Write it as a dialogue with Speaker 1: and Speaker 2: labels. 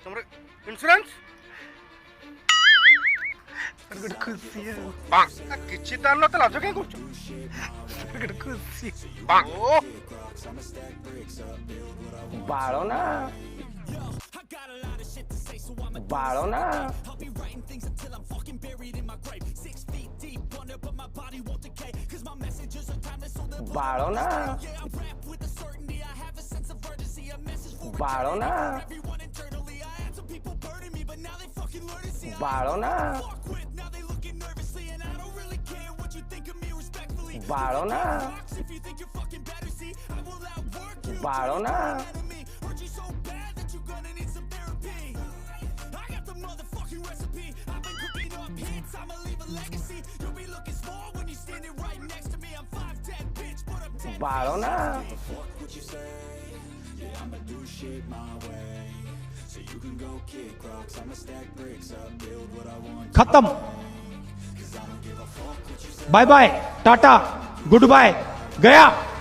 Speaker 1: तुम्हारे इंश्योरेंस
Speaker 2: ଗୋଟେ ଖୁସି ଆଉ
Speaker 1: କିଛି ତାର ନ ତ ଲାଜ କାଇଁ କରୁଛ
Speaker 2: ଗୋଟେ ଖୁସି
Speaker 1: ଓ
Speaker 2: ବାଳ ନା ବାଳ ନା ବାଳ ନା ବାଳ ନା ବାଳ ନା ବାଳ ନା ବାଳ ନା ବାଳ ନା
Speaker 3: खत्म bye bye tata goodbye गया।